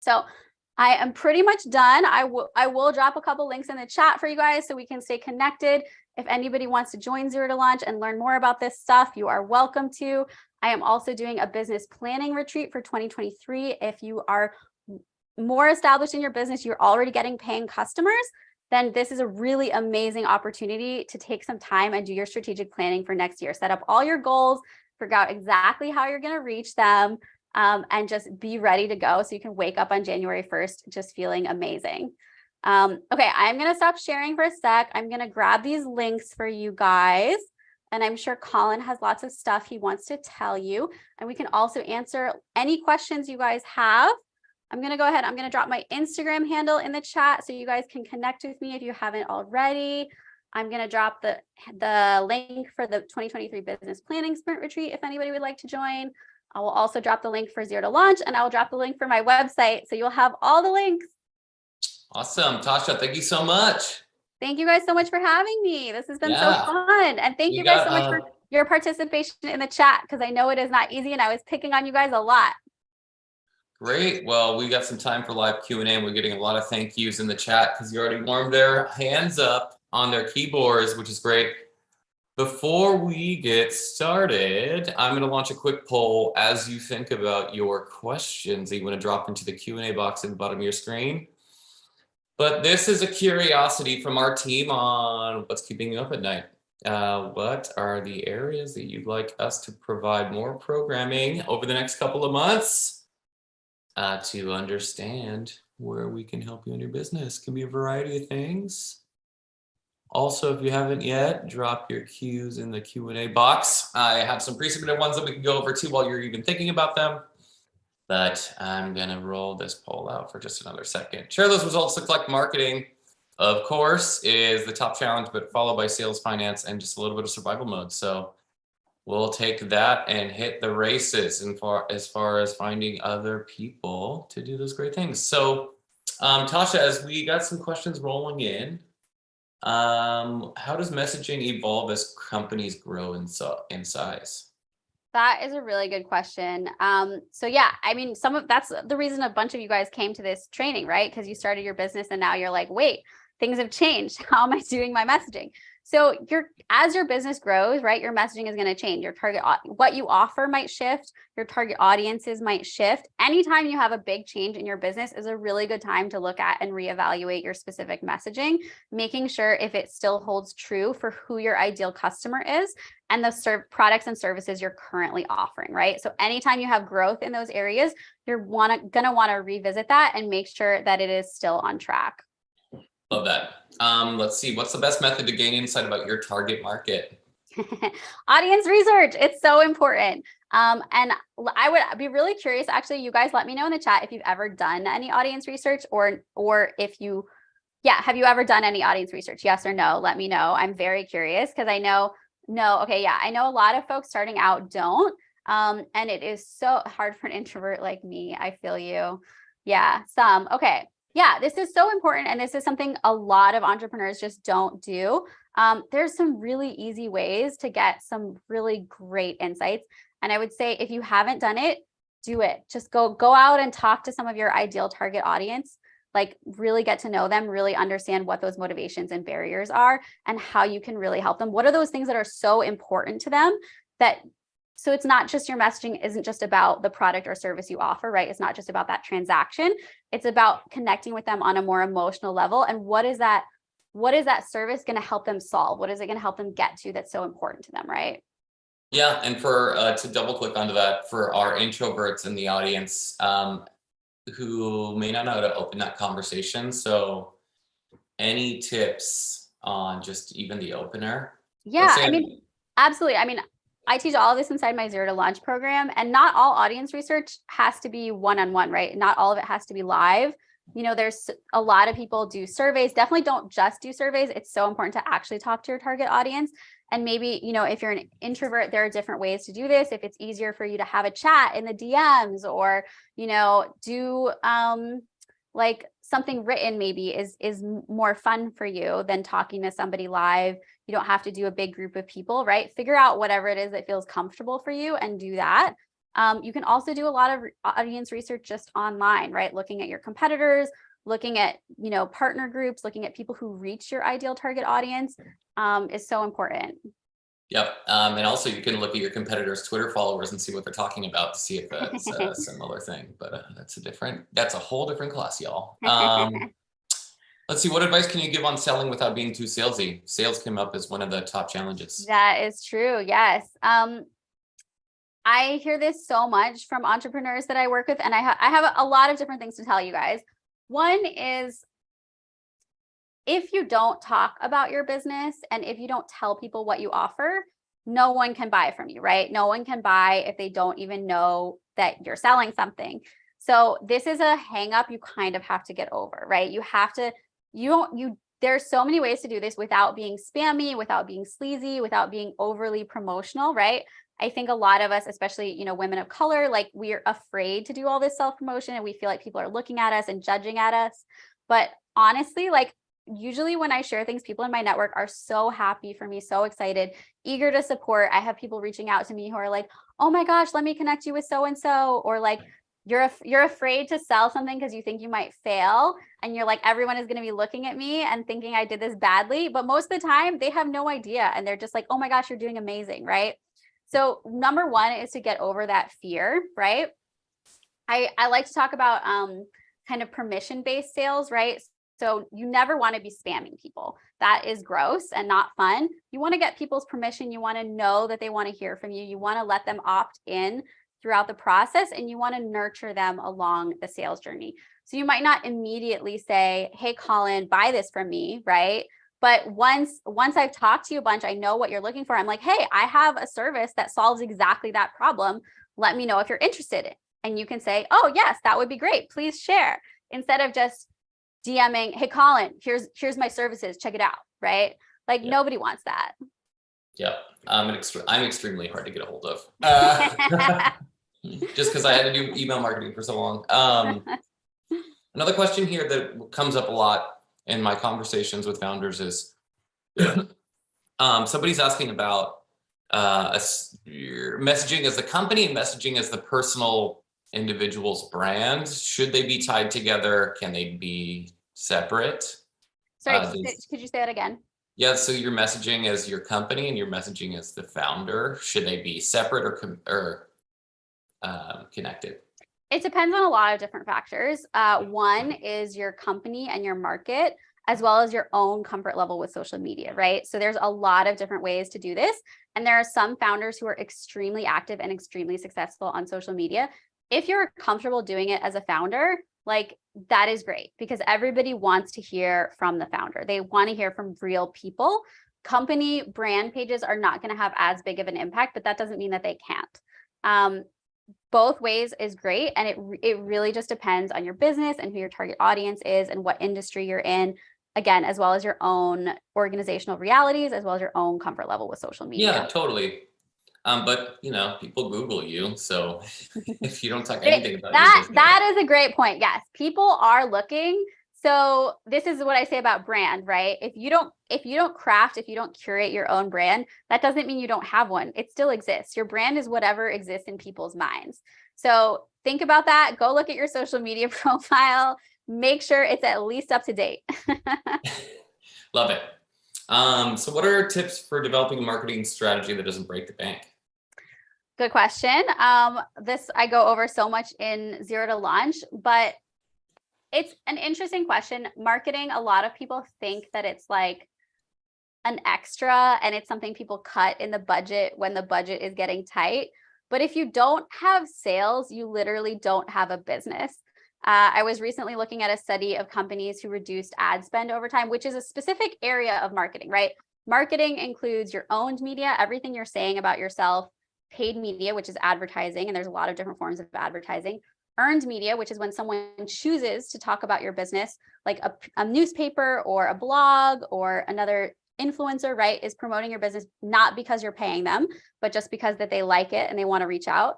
So I am pretty much done. I will drop a couple links in the chat for you guys so we can stay connected. If anybody wants to join Zero to Launch and learn more about this stuff, you are welcome to. I am also doing a business planning retreat for 2023. If you are more established in your business, you're already getting paying customers, then this is a really amazing opportunity to take some time and do your strategic planning for next year. Set up all your goals, figure out exactly how you're going to reach them, and just be ready to go so you can wake up on January 1st just feeling amazing. Okay, I'm going to stop sharing for a sec. I'm going to grab these links for you guys. And I'm sure Colin has lots of stuff he wants to tell you. And we can also answer any questions you guys have. I'm going to go ahead. I'm going to drop my Instagram handle in the chat so you guys can connect with me if you haven't already. I'm going to drop the link for the 2023 Business Planning Sprint Retreat if anybody would like to join. I will also drop the link for Zero to Launch, and I will drop the link for my website. So you'll have all the links. Awesome. Tasha, thank you so much. Thank you guys so much for having me. This has been so fun. And thank you guys so much for your participation in the chat, because I know it is not easy and I was picking on you guys a lot. Great. Well, we got some time for live Q&A and we're getting a lot of thank yous in the chat because you already warmed their hands up on their keyboards, which is great. Before we get started, I'm going to launch a quick poll as you think about your questions that you want to drop into the Q&A box at the bottom of your screen. But this is a curiosity from our team on what's keeping you up at night. What are the areas that you'd like us to provide more programming over the next couple of months to understand where we can help you in your business? Can be a variety of things. Also, if you haven't yet, drop your Q's in the Q&A box. I have some pre-submitted ones that we can go over too while you're even thinking about them. But I'm going to roll this poll out for just another second. Share those results to collect marketing, of course, is the top challenge, but followed by sales, finance, and just a little bit of survival mode. So we'll take that and hit the races as far as finding other people to do those great things. So Tasha, as we got some questions rolling in, how does messaging evolve as companies grow in size? That is a really good question. So yeah, I mean, that's the reason a bunch of you guys came to this training, right? Because you started your business and now you're like, wait, things have changed. How am I doing my messaging? So as your business grows, right, your messaging is going to change. Your target, what you offer might shift. Your target audiences might shift. Anytime you have a big change in your business is a really good time to look at and reevaluate your specific messaging, making sure if it still holds true for who your ideal customer is and the products and services you're currently offering, right? So anytime you have growth in those areas, you're going to want to revisit that and make sure that it is still on track. Love that. Let's see, what's the best method to gain insight about your target market? Audience research. It's so important. And I would be really curious, actually, you guys let me know in the chat if you've ever done any audience research or if you, have you ever done any audience research? Yes or no? Let me know. I'm very curious because I know, I know a lot of folks starting out don't. And it is so hard for an introvert like me. I feel you. Yeah, some. Okay. Yeah, this is so important. And this is something a lot of entrepreneurs just don't do. There's some really easy ways to get some really great insights. And I would say if you haven't done it, do it. Just go out and talk to some of your ideal target audience, like really get to know them, really understand what those motivations and barriers are and how you can really help them. What are those things that are so important to them that So it's not just your messaging isn't just about the product or service you offer, right? It's not just about that transaction. It's about connecting with them on a more emotional level. And what is that service going to help them solve? What is it going to help them get to that's so important to them, right? Yeah, and for to double click onto that, for our introverts in the audience who may not know how to open that conversation, so any tips on just even the opener? Yeah, I mean, absolutely. I mean, I teach all of this inside my Zero to Launch program, and not all audience research has to be one-on-one, right? Not all of it has to be live. There's a lot of people do surveys. Definitely don't just do surveys. It's so important to actually talk to your target audience. And maybe, if you're an introvert, there are different ways to do this. If it's easier for you to have a chat in the DMs, or, do like something written maybe is more fun for you than talking to somebody live. You don't have to do a big group of people, right? Figure out whatever it is that feels comfortable for you and do that. You can also do a lot of audience research just online, right? Looking at your competitors, looking at, partner groups, looking at people who reach your ideal target audience is so important. Yep. And also you can look at your competitors' Twitter followers and see what they're talking about to see if that's a similar thing. But that's a whole different class, y'all. Let's see, what advice can you give on selling without being too salesy? Sales came up as one of the top challenges. That is true. Yes. I hear this so much from entrepreneurs that I work with, and I have a lot of different things to tell you guys. One is, if you don't talk about your business and if you don't tell people what you offer, no one can buy from you, right? No one can buy if they don't even know that you're selling something. So this is a hang up you kind of have to get over, right? There's so many ways to do this without being spammy, without being sleazy, without being overly promotional, right? I think a lot of us, especially, women of color, like, we're afraid to do all this self-promotion and we feel like people are looking at us and judging at us. But honestly, like, usually when I share things, people in my network are so happy for me, so excited, eager to support. I have people reaching out to me who are like, oh my gosh, let me connect you with so-and-so, or like, you're afraid to sell something because you think you might fail. And you're like, everyone is going to be looking at me and thinking I did this badly. But most of the time they have no idea. And they're just like, oh my gosh, you're doing amazing. Right. So number one is to get over that fear. Right. I like to talk about kind of permission-based sales, right? So you never want to be spamming people. That is gross and not fun. You want to get people's permission. You want to know that they want to hear from you. You want to let them opt in throughout the process, and you want to nurture them along the sales journey. So you might not immediately say, hey, Colin, buy this from me, right? But once I've talked to you a bunch, I know what you're looking for. I'm like, hey, I have a service that solves exactly that problem. Let me know if you're interested. And you can say, oh, yes, that would be great. Please share. Instead of just DMing, hey, Colin, here's my services. Check it out, right? Like, nobody wants that. Yep. I'm extremely hard to get a hold of. Just because I had to do email marketing for so long. Another question here that comes up a lot in my conversations with founders is somebody's asking about messaging as the company and messaging as the personal individual's brand. Should they be tied together? Can they be separate? Sorry, could you say that again? Yeah, so your messaging as your company and your messaging as the founder, should they be separate or connected? It depends on a lot of different factors. One is your company and your market, as well as your own comfort level with social media, right? So there's a lot of different ways to do this. And there are some founders who are extremely active and extremely successful on social media. If you're comfortable doing it as a founder, like, that is great, because everybody wants to hear from the founder. They want to hear from real people. Company brand pages are not going to have as big of an impact, but that doesn't mean that they can't. Both ways is great. And it really just depends on your business and who your target audience is and what industry you're in. Again, as well as your own organizational realities, as well as your own comfort level with social media. Yeah, totally. But people Google you, so if you don't talk anything about that is a great point. Yes, people are looking. So this is what I say about brand, right? If you don't curate your own brand, that doesn't mean you don't have one. It still exists. Your brand is whatever exists in people's minds. So think about that. Go look at your social media profile. Make sure it's at least up to date. Love it. So what are tips for developing a marketing strategy that doesn't break the bank? Good question. This I go over so much in Zero to Launch, but it's an interesting question. Marketing, a lot of people think that it's like an extra and it's something people cut in the budget when the budget is getting tight. But if you don't have sales, you literally don't have a business. I was recently looking at a study of companies who reduced ad spend over time, which is a specific area of marketing, right? Marketing includes your owned media, everything you're saying about yourself, paid media, which is advertising, and there's a lot of different forms of advertising, earned media, which is when someone chooses to talk about your business, like a newspaper or a blog or another influencer, right, is promoting your business, not because you're paying them, but just because that they like it and they want to reach out.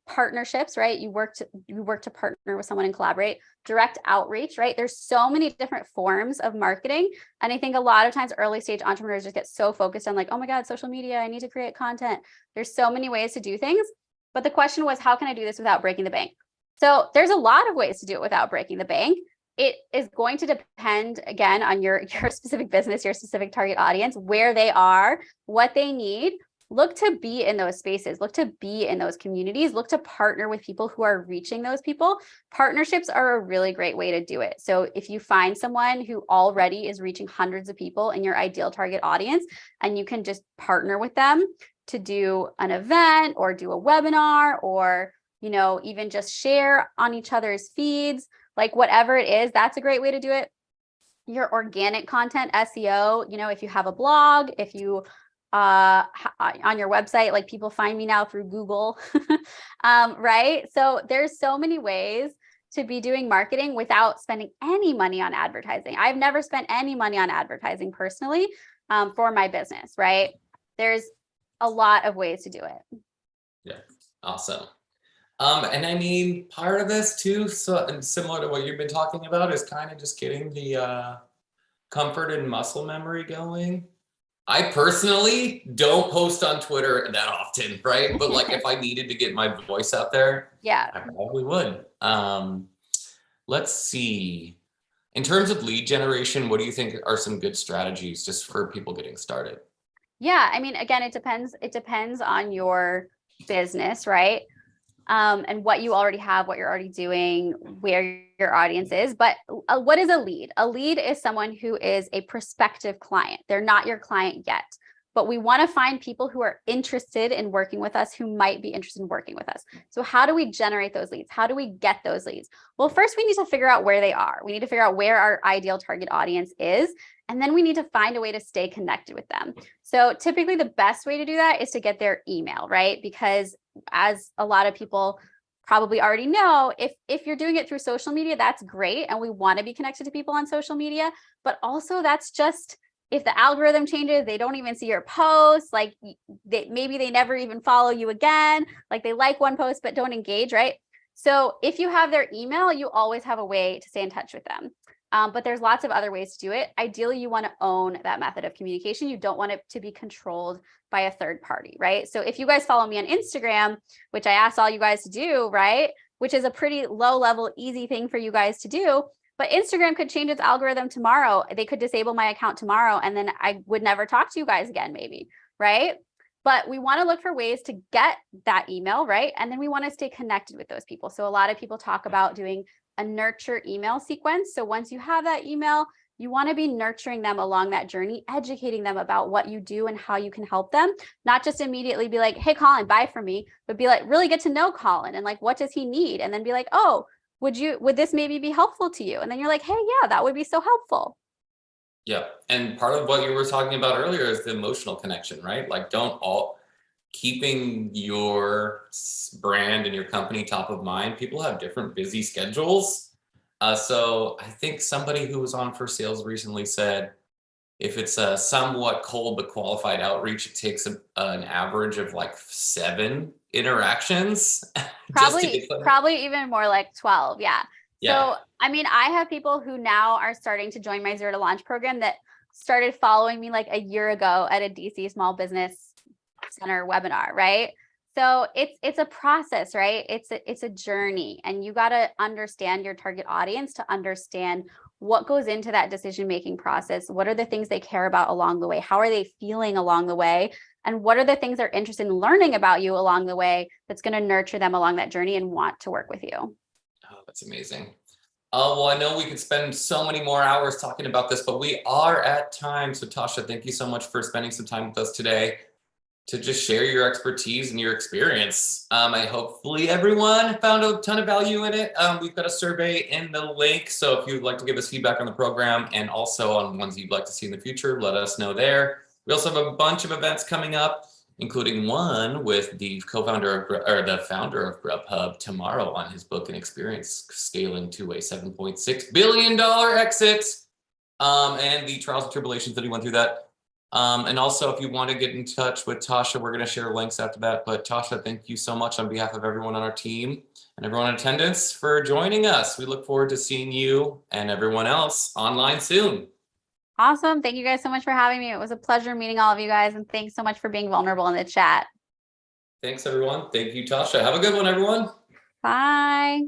Partnerships, right? You work to partner with someone and collaborate. Direct outreach, right? There's so many different forms of marketing. And I think a lot of times early stage entrepreneurs just get so focused on like, oh my God, social media, I need to create content. There's so many ways to do things. But the question was, how can I do this without breaking the bank? So there's a lot of ways to do it without breaking the bank. It is going to depend, again, on your specific business, your specific target audience, where they are, what they need. Look to be in those spaces, look to be in those communities, look to partner with people who are reaching those people. Partnerships are a really great way to do it. So if you find someone who already is reaching hundreds of people in your ideal target audience, and you can just partner with them to do an event or do a webinar or, you know, even just share on each other's feeds, like whatever it is, that's a great way to do it. Your organic content, SEO, you know, if you have a blog, if you on your website, like people find me now through Google, right? So there's so many ways to be doing marketing without spending any money on advertising. I've never spent any money on advertising personally for my business, right? There's a lot of ways to do it. Yeah, awesome. And I mean, part of this too, so and similar to what you've been talking about, is kind of just getting the comfort and muscle memory going. I personally don't post on Twitter that often, right? But like if I needed to get my voice out there, Yeah. I probably would. Let's see. In terms of lead generation, what do you think are some good strategies just for people getting started? Yeah, I mean, again, it depends on your business, right? And what you already have, what you're already doing, where your audience is. But what is a lead? A lead is someone who is a prospective client. They're not your client yet, but we want to find people who are interested in working with us, who might be interested in working with us. So how do we generate those leads? How do we get those leads? Well, first we need to figure out where they are. We need to figure out where our ideal target audience is. And then we need to find a way to stay connected with them. So typically the best way to do that is to get their email, right? Because as a lot of people probably already know, if you're doing it through social media, that's great. And we want to be connected to people on social media, but also that's just, if the algorithm changes, they don't even see your posts, like maybe they never even follow you again, like they like one post, but don't engage, right? So if you have their email, you always have a way to stay in touch with them. But there's lots of other ways to do it. Ideally, you want to own that method of communication. You don't want it to be controlled by a third party, right? So if you guys follow me on Instagram, which I asked all you guys to do, right? Which is a pretty low level, easy thing for you guys to do. But Instagram could change its algorithm tomorrow. They could disable my account tomorrow, and then I would never talk to you guys again, maybe, right? But we want to look for ways to get that email, right? And then we want to stay connected with those people. So a lot of people talk about doing a nurture email sequence. So once you have that email, you want to be nurturing them along that journey, educating them about what you do and how you can help them. Not just immediately be like, hey, Colin, buy from me, but be like, really get to know Colin and like, what does he need? And then be like, oh, would this maybe be helpful to you? And then you're like, hey, yeah, that would be so helpful. Yeah. And part of what you were talking about earlier is the emotional connection, right? Like keeping your brand and your company top of mind. People have different busy schedules. So I think somebody who was on For Sales recently said, if it's a somewhat cold but qualified outreach, it takes an average of like 7 interactions. Probably even more, like 12. Yeah. Yeah. So, I mean, I have people who now are starting to join my Zero to Launch program that started following me like a year ago at a DC Small Business Center webinar, right? So it's a process, right? It's a journey, and you got to understand your target audience to understand what goes into that decision-making process? What are the things they care about along the way? How are they feeling along the way? And what are the things they're interested in learning about you along the way that's going to nurture them along that journey and want to work with you? Oh, that's amazing. Well, I know we could spend so many more hours talking about this, but we are at time. So Tasha, thank you so much for spending some time with us today to just share your expertise and your experience. I hopefully everyone found a ton of value in it. We've got a survey in the link. So if you'd like to give us feedback on the program and also on ones you'd like to see in the future, let us know there. We also have a bunch of events coming up, including one with the co-founder or the founder of Grubhub tomorrow on his book and experience scaling to a $7.6 billion exit, and the trials and tribulations that he went through that. And also, if you want to get in touch with Tasha, we're going to share links after that. But Tasha, thank you so much on behalf of everyone on our team and everyone in attendance for joining us. We look forward to seeing you and everyone else online soon. Awesome. Thank you guys so much for having me. It was a pleasure meeting all of you guys. And thanks so much for being vulnerable in the chat. Thanks, everyone. Thank you, Tasha. Have a good one, everyone. Bye.